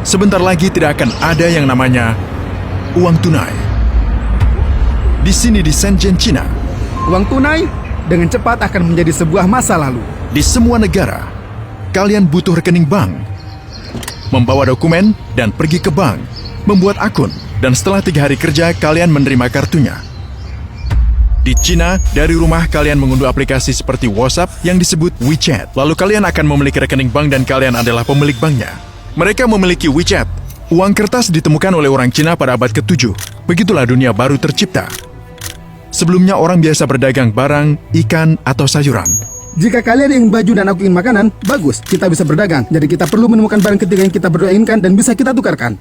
sebentar lagi tidak akan ada yang namanya uang tunai. Di sini di Shenzhen, China, Uang tunai dengan cepat akan menjadi sebuah masa lalu. di semua negara, kalian butuh rekening bank, membawa dokumen dan pergi ke bank, membuat akun, dan setelah 3 hari kerja kalian menerima kartunya. Di China, dari rumah kalian mengunduh aplikasi seperti WhatsApp yang disebut WeChat. Lalu kalian akan memiliki rekening bank dan kalian adalah pemilik banknya. Mereka memiliki WeChat. Uang kertas ditemukan oleh orang Cina pada abad ke-7. Begitulah dunia baru tercipta. Sebelumnya orang biasa berdagang barang, ikan, atau sayuran. Jika kalian ingin baju dan aku ingin makanan, bagus, kita bisa berdagang. Jadi kita perlu menemukan barang ketiga yang kita berdua inginkan dan bisa kita tukarkan.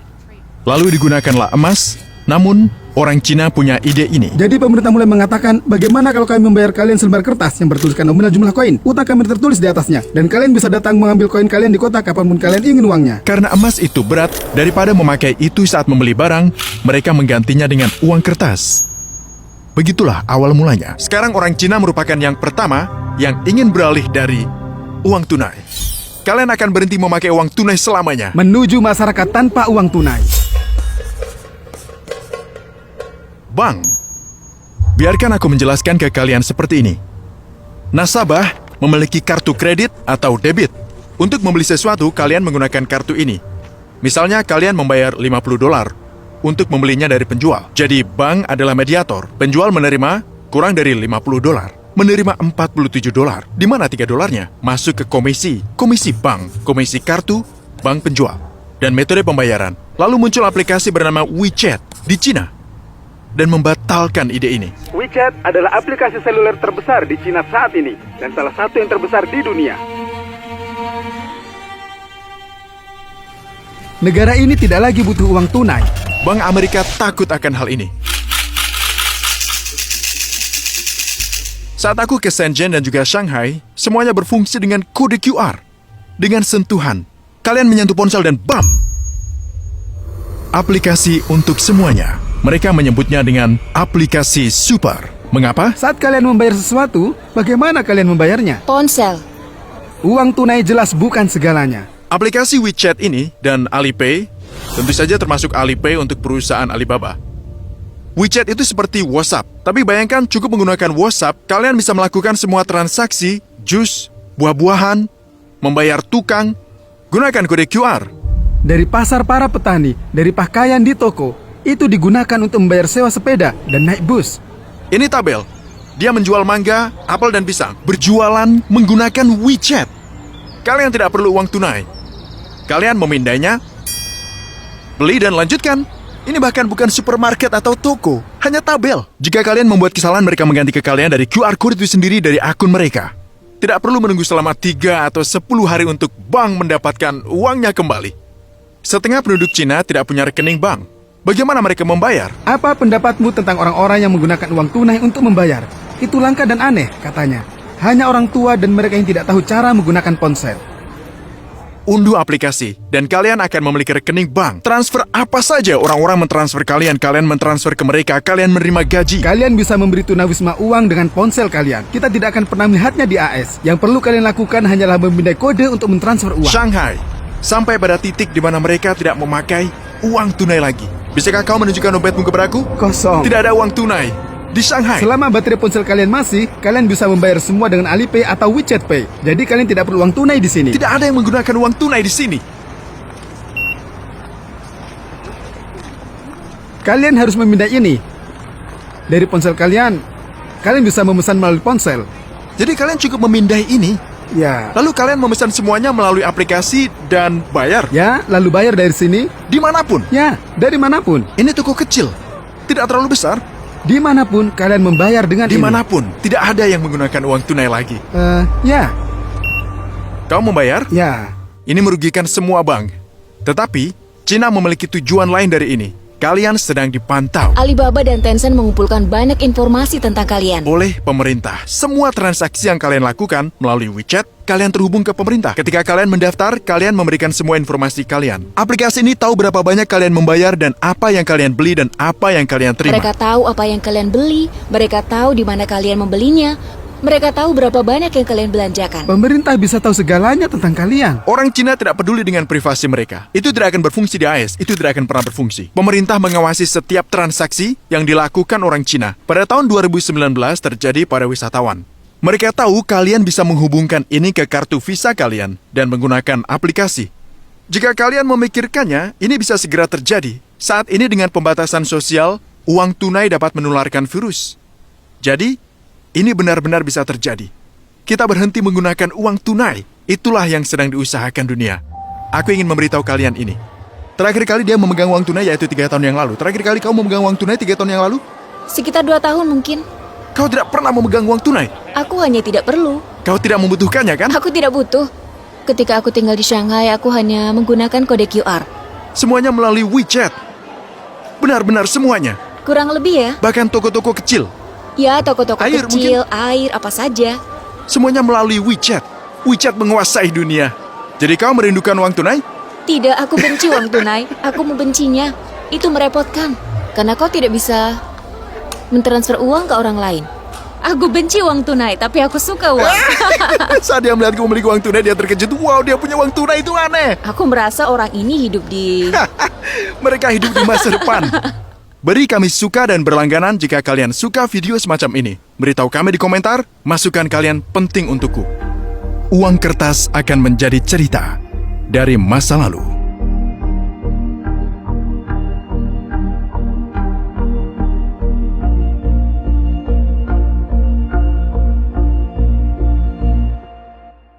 Lalu digunakanlah emas, namun orang Cina punya ide ini. Jadi pemerintah mulai mengatakan, bagaimana kalau kami membayar kalian selembar kertas yang bertuliskan nominal jumlah koin? Utang kami tertulis di atasnya, dan kalian bisa datang mengambil koin kalian di kota kapanpun kalian ingin uangnya. Karena emas itu berat, daripada memakai itu saat membeli barang, mereka menggantinya dengan uang kertas. Begitulah awal mulanya. Sekarang orang Cina merupakan yang pertama yang ingin beralih dari uang tunai. Kalian akan berhenti memakai uang tunai selamanya. Menuju masyarakat tanpa uang tunai. Bank. Biarkan aku menjelaskan ke kalian seperti ini. Nasabah memiliki kartu kredit atau debit. Untuk membeli sesuatu, kalian menggunakan kartu ini. Misalnya kalian membayar $50 untuk membelinya dari penjual. Jadi bank adalah mediator. Penjual menerima kurang dari $50. Menerima $47. Di mana $3-nya? Masuk ke komisi bank, komisi kartu, bank penjual, dan metode pembayaran. Lalu muncul aplikasi bernama WeChat di Cina dan membatalkan ide ini. WeChat adalah aplikasi seluler terbesar di Cina saat ini dan salah satu yang terbesar di dunia. Negara ini tidak lagi butuh uang tunai. Bank Amerika takut akan hal ini. Saat aku ke Shenzhen dan juga Shanghai, semuanya berfungsi dengan kode QR. Dengan sentuhan, kalian menyentuh ponsel dan bam! Aplikasi untuk semuanya. Mereka menyebutnya dengan aplikasi super. Mengapa? Saat kalian membayar sesuatu, bagaimana kalian membayarnya? Ponsel. Uang tunai jelas bukan segalanya. Aplikasi WeChat ini dan Alipay, tentu saja termasuk Alipay untuk perusahaan Alibaba. WeChat itu seperti WhatsApp, tapi bayangkan cukup menggunakan WhatsApp, kalian bisa melakukan semua transaksi, jus, buah-buahan, membayar tukang, gunakan kode QR. Dari pasar para petani, dari pakaian di toko, itu digunakan untuk membayar sewa sepeda dan naik bus. Ini tabel, dia menjual mangga, apel dan pisang, berjualan menggunakan WeChat. Kalian tidak perlu uang tunai. Kalian memindainya, beli dan lanjutkan. Ini bahkan bukan supermarket atau toko, hanya tabel. Jika kalian membuat kesalahan, mereka mengganti ke kalian dari QR code itu sendiri dari akun mereka. Tidak perlu menunggu selama 3 atau 10 hari untuk bank mendapatkan uangnya kembali. Setengah penduduk Cina tidak punya rekening bank. Bagaimana mereka membayar? Apa pendapatmu tentang orang-orang yang menggunakan uang tunai untuk membayar? Itu langka dan aneh, katanya. Hanya orang tua dan mereka yang tidak tahu cara menggunakan ponsel. Unduh aplikasi, dan kalian akan memiliki rekening bank. Transfer apa saja, orang-orang mentransfer kalian mentransfer ke mereka, kalian menerima gaji. Kalian bisa memberi tunawisma uang dengan ponsel kalian. Kita tidak akan pernah melihatnya di AS. Yang perlu kalian lakukan hanyalah memindai kode untuk mentransfer uang. Shanghai, sampai pada titik di mana mereka tidak memakai uang tunai lagi. Bisakah kau menunjukkan dompetmu kepadaku? Kosong. Tidak ada uang tunai di Shanghai. Selama baterai ponsel kalian masih, kalian bisa membayar semua dengan Alipay atau WeChat Pay. Jadi kalian tidak perlu uang tunai di sini. Tidak ada yang menggunakan uang tunai di sini. Kalian harus memindai ini. Dari ponsel kalian bisa memesan melalui ponsel. Jadi kalian cukup memindai ini, Ya. lalu kalian memesan semuanya melalui aplikasi dan bayar Ya, lalu bayar dari sini. dimanapun. Ya, dari manapun. Ini toko kecil, tidak terlalu besar. Dimanapun kalian membayar dengan Dimanapun, tidak ada yang menggunakan uang tunai lagi. Ya. Kau membayar? Ya. Ini merugikan semua bank. Tetapi, Cina memiliki tujuan lain dari ini. Kalian sedang dipantau Alibaba dan Tencent mengumpulkan banyak informasi tentang kalian. oleh pemerintah. Semua transaksi yang kalian lakukan melalui WeChat, kalian terhubung ke pemerintah. Ketika kalian mendaftar, kalian memberikan semua informasi kalian. Aplikasi ini tahu berapa banyak kalian membayar dan apa yang kalian beli dan apa yang kalian terima. Mereka tahu apa yang kalian beli, mereka tahu di mana kalian membelinya, Mereka tahu berapa banyak yang kalian belanjakan. Pemerintah bisa tahu segalanya tentang kalian. Orang Cina tidak peduli dengan privasi mereka. Itu tidak akan berfungsi di AS, itu tidak akan pernah berfungsi. Pemerintah mengawasi setiap transaksi yang dilakukan orang Cina. Pada tahun 2019 terjadi pada wisatawan. Mereka tahu kalian bisa menghubungkan ini ke kartu visa kalian dan menggunakan aplikasi. Jika kalian memikirkannya, ini bisa segera terjadi. Saat ini dengan pembatasan sosial, uang tunai dapat menularkan virus. Jadi, ini benar-benar bisa terjadi. Kita berhenti menggunakan uang tunai. Itulah yang sedang diusahakan dunia. Aku ingin memberitahu kalian ini. Terakhir kali dia memegang uang tunai yaitu 3 tahun yang lalu. Terakhir kali kau memegang uang tunai 3 tahun yang lalu? Sekitar 2 tahun mungkin. Kau tidak pernah memegang uang tunai. Aku hanya tidak perlu. Kau tidak membutuhkannya, kan? Aku tidak butuh. Ketika aku tinggal di Shanghai, aku hanya menggunakan kode QR. Semuanya melalui WeChat. Benar-benar semuanya. Kurang lebih ya. Bahkan toko-toko kecil. Ya, toko-toko Air kecil, air, apa saja. Semuanya melalui WeChat. WeChat menguasai dunia. Jadi kau merindukan uang tunai? Tidak, aku benci uang tunai. Aku membencinya. Itu merepotkan. Karena kau tidak bisa mentransfer uang ke orang lain. Aku benci uang tunai, tapi aku suka uang. Saat dia melihatku memiliki uang tunai, dia terkejut. Wow, dia punya uang tunai, itu aneh. Aku merasa orang ini hidup di... Mereka hidup di masa depan. Beri kami suka dan berlangganan jika kalian suka video semacam ini. Beritahu kami di komentar, masukan kalian penting untukku. Uang kertas akan menjadi cerita dari masa lalu.